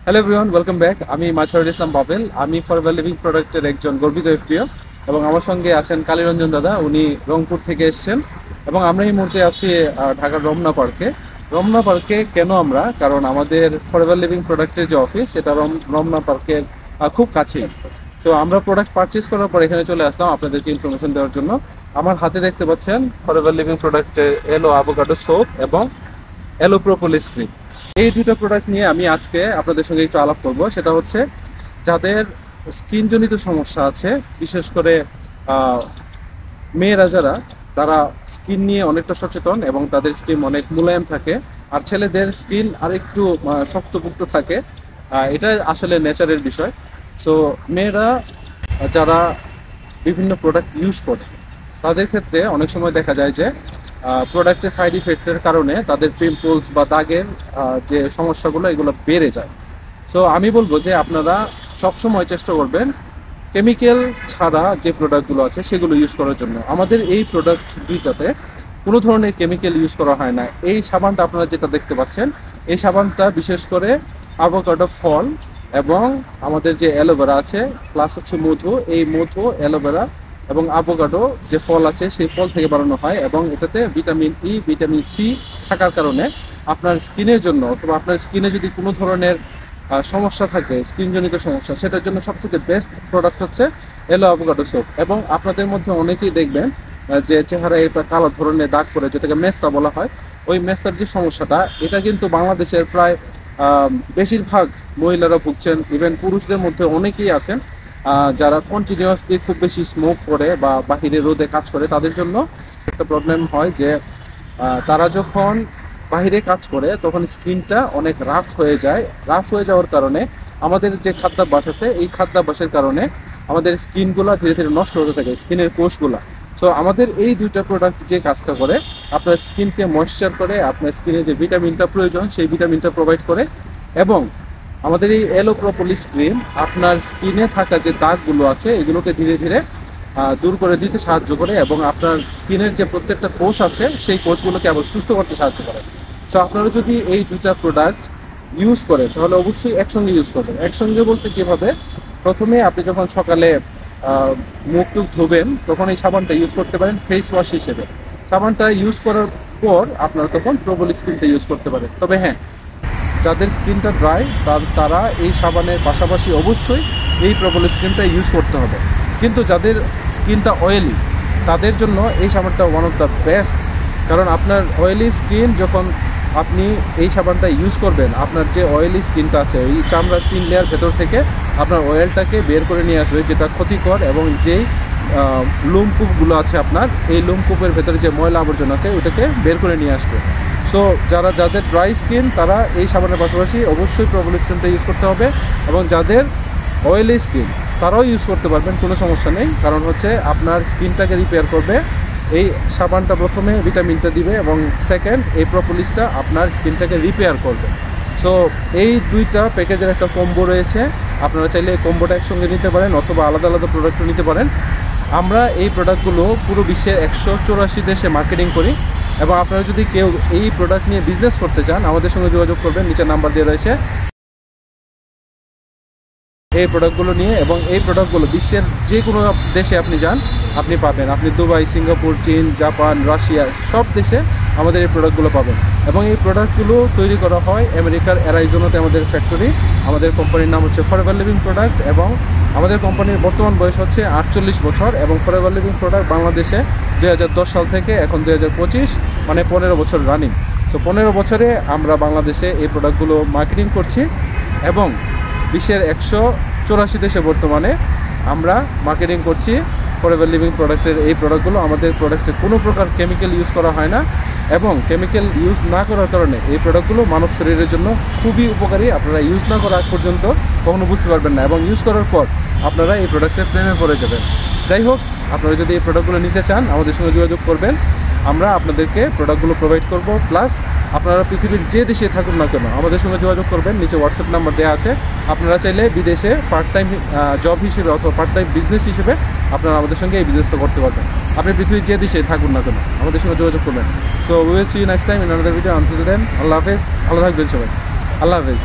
Hello everyone, welcome back. আমি মাঝারুল ইসলাম bubble. আমি forever living প্রোডাক্টের একজন গর্বিত এফপিও এবং আমার সঙ্গে আছেন কালীরঞ্জন দাদা। উনি রংপুর থেকে এসেছেন এবং আমরা এই মুহূর্তে আছি ঢাকার রমনা পার্কে। রমনা পার্কে কেন আমরা? কারণ আমাদের ফরএভার লিভিং প্রোডাক্টের যে অফিস সেটা রমনা পার্কের খুব কাছেই। তো আমরা প্রোডাক্ট পারচেস করার পর এখানে চলে আসলাম আপনাদেরকে ইনফরমেশন দেওয়ার জন্য। আমার হাতে দেখতে পাচ্ছেন ফরএভার লিভিং প্রোডাক্টের এলো অ্যাভোকাডো সোপ এবং এলো প্রোপোলিস ক্রিম। এই দুটো প্রোডাক্ট নিয়ে আমি আজকে আপনাদের সঙ্গে একটু আলাপ করব। সেটা হচ্ছে যাদের স্কিনজনিত সমস্যা আছে, বিশেষ করে মেয়েরা যারা, তারা স্কিন নিয়ে অনেকটা সচেতন এবং তাদের স্কিন অনেক মোলায়েম থাকে, আর ছেলেদের স্কিন আর একটু শক্তপুক্ত থাকে। এটা আসলে নেচারের বিষয়। সো মেয়েরা যারা বিভিন্ন প্রোডাক্ট ইউজ করে তাদের ক্ষেত্রে অনেক সময় দেখা যায় যে প্রোডাক্টের সাইড ইফেক্টের কারণে তাদের পিম্পলস বা দাগের যে সমস্যাগুলো এগুলো বেড়ে যায়। সো আমি বলবো যে আপনারা সবসময় চেষ্টা করবেন কেমিক্যাল ছাড়া যে প্রোডাক্টগুলো আছে সেগুলো ইউজ করার জন্য। আমাদের এই প্রোডাক্ট দুইটাতে কোনো ধরনের কেমিক্যাল ইউজ করা হয় না। এই সাবানটা আপনারা যেটা দেখতে পাচ্ছেন, এই সাবানটা বিশেষ করে অ্যাভোকাডো ফল এবং আমাদের যে অ্যালোভেরা আছে প্লাস হচ্ছে মধু, এই মধু, অ্যালোভেরা এবং অ্যাভোকাডো যে ফল আছে সেই ফল থেকে বানানো হয় এবং এটাতে ভিটামিন ই, ভিটামিন সি থাকার কারণে আপনার স্কিনের জন্য, অথবা আপনার স্কিনে যদি কোনো ধরনের সমস্যা থাকে, স্কিনজনিত সমস্যা, সেটার জন্য সবচেয়ে বেস্ট প্রোডাক্ট হচ্ছে এলো অ্যাভোকাডো সোপ। এবং আপনাদের মধ্যে অনেকেই দেখবেন যে চেহারায় একটা কালো ধরনের দাগ পড়ে, যেটাকে মেস্তা বলা হয়। ওই মেস্তার যে সমস্যাটা, এটা কিন্তু বাংলাদেশের প্রায় বেশিরভাগ মহিলারা ভুগছেন। ইভেন পুরুষদের মধ্যে অনেকেই আছেন যারা কন্টিনিউয়াসলি খুব বেশি স্মোক করে বা বাহিরে রোদে কাজ করে। তাদের জন্য একটা প্রবলেম হয় যে তারা যখন বাহিরে কাজ করে তখন স্কিনটা অনেক রাফ হয়ে যায়। রাফ হয়ে যাওয়ার কারণে আমাদের যে খাদ্যাভ্যাস আছে, এই খাদ্যাভ্যাসের কারণে আমাদের স্কিনগুলো ধীরে ধীরে নষ্ট হতে থাকে, স্কিনের কোষগুলা। সো আমাদের এই দুইটা প্রোডাক্ট যে কাজটা করে, আপনার স্কিনকে ময়েশ্চার করে, আপনার স্কিনে যে ভিটামিনটা প্রয়োজন সেই ভিটামিনটা প্রোভাইড করে। এবং আমাদের এই এলো প্রোপোলিস ক্রিম আপনার স্কিনে থাকা যে দাগগুলো আছে এগুলোকে ধীরে ধীরে দূর করে দিতে সাহায্য করে এবং আপনার স্কিনের যে প্রত্যেকটা কোষ আছে সেই কোষগুলোকে আবার সুস্থ করতে সাহায্য করে। সো আপনারা যদি এই দুইটা প্রোডাক্ট ইউজ করেন তাহলে অবশ্যই একসঙ্গে ইউজ করবেন। একসঙ্গে বলতে কীভাবে? প্রথমে আপনি যখন সকালে মুখ টুক ধুবেন তখন এই সাবানটা ইউজ করতে পারেন ফেস ওয়াশ হিসেবে। সাবানটা ইউজ করার পর আপনারা তখন প্রোপোলিস ক্রিমটা ইউজ করতে পারেন। তবে হ্যাঁ, যাদের স্কিনটা ড্রাই তারা এই সাবানের পাশাপাশি অবশ্যই এই প্রোপোলিস ক্রিমটা ইউজ করতে হবে। কিন্তু যাদের স্কিনটা অয়েলি তাদের জন্য এই সাবানটা ওয়ান অফ দ্য বেস্ট। কারণ আপনার অয়েলি স্কিন যখন আপনি এই সাবানটা ইউজ করবেন, আপনার যে অয়েলি স্কিনটা আছে এই চামড়ার 3 লেয়ার ভেতর থেকে আপনার অয়েলটাকে বের করে নিয়ে আসবে, যেটা ক্ষতিকর, এবং যেই লুমকূপগুলো আছে আপনার, এই লুমকূপের ভেতরে যে ময়লা আবর্জনা আছে ওইটাকে বের করে নিয়ে আসবে। সো যাদের ড্রাই স্কিন তারা এই সাবানের পাশাপাশি অবশ্যই প্রোপোলিস ক্রিমটা ইউজ করতে হবে। এবং যাদের অয়েলি স্কিন তারাও ইউজ করতে পারবেন, কোনো সমস্যা নেই। কারণ হচ্ছে আপনার স্কিনটাকে রিপেয়ার করবে এই সাবানটা, প্রথমে ভিটামিনটা দিবে এবং সেকেন্ড এই প্রোপোলিসটা আপনার স্কিনটাকে রিপেয়ার করবে। সো এই দুইটা প্যাকেজের একটা কম্বো রয়েছে। আপনারা চাইলে এই কম্বোটা একসঙ্গে নিতে পারেন অথবা আলাদা আলাদা প্রোডাক্টও নিতে পারেন। আমরা এই প্রোডাক্টগুলো পুরো বিশ্বের 184 দেশে মার্কেটিং করি এবং আপনারা যদি কেউ এই প্রোডাক্ট নিয়ে বিজনেস করতে চান আমাদের সঙ্গে যোগাযোগ করবেন, নিচে নাম্বার দিয়ে রয়েছে। এই প্রোডাক্টগুলো নিয়ে, এবং এই প্রোডাক্টগুলো বিশ্বের যে কোনো দেশে আপনি যান আপনি পাবেন। আপনি দুবাই, সিঙ্গাপুর, চীন, জাপান, রাশিয়া সব দেশে আমাদের এই প্রোডাক্টগুলো পাবেন। এবং এই প্রোডাক্টগুলো তৈরি করা হয় আমেরিকার অ্যারাইজোনাতে আমাদের ফ্যাক্টরি। আমাদের কোম্পানির নাম হচ্ছে ফরএভার লিভিং প্রোডাক্ট এবং আমাদের কোম্পানির বর্তমান বয়স হচ্ছে 48 বছর। এবং ফরএভার লিভিং প্রোডাক্ট বাংলাদেশে 2010 সাল থেকে এখন 2025, মানে 15 বছর রানিং। সো 15 বছরে আমরা বাংলাদেশে এই প্রোডাক্টগুলো মার্কেটিং করছি এবং বিশ্বের 184 দেশে বর্তমানে আমরা মার্কেটিং করছি ফরএভার লিভিং প্রোডাক্টের এই প্রোডাক্টগুলো। আমাদের প্রোডাক্টে কোনো প্রকার কেমিক্যাল ইউজ করা হয় না এবং কেমিক্যাল ইউজ না করার কারণে এই প্রোডাক্টগুলো মানব শরীরের জন্য খুবই উপকারী। আপনারা ইউজ না করা আগ পর্যন্ত কখনো বুঝতে পারবেন না, এবং ইউজ করার পর আপনারা এই প্রোডাক্টের প্রেমে পড়ে যাবেন। যাই হোক, আপনারা যদি এই প্রোডাক্টগুলো নিতে চান আমাদের সঙ্গে যোগাযোগ করবেন। আমরা আপনাদেরকে প্রোডাক্টগুলো প্রোভাইড করব। প্লাস আপনারা পৃথিবীর যে দেশে থাকুন না কেন আমাদের সঙ্গে যোগাযোগ করবেন, নিচে হোয়াটসঅ্যাপ নাম্বার দেওয়া আছে। আপনারা চাইলে বিদেশে পার্ট টাইম জব হিসেবে অথবা পার্ট টাইম বিজনেস হিসেবে আপনারা আমাদের সঙ্গে এই বিজনেসটা করতে পারবেন। আপনি পৃথিবীর যে দেশে থাকুন না কেন আমাদের সঙ্গে যোগাযোগ করবেন। So will see you next time in another video. Until then, আল্লাহ হাফেজ। ভালো থাকবেন সবাই। আল্লাহ হাফেজ।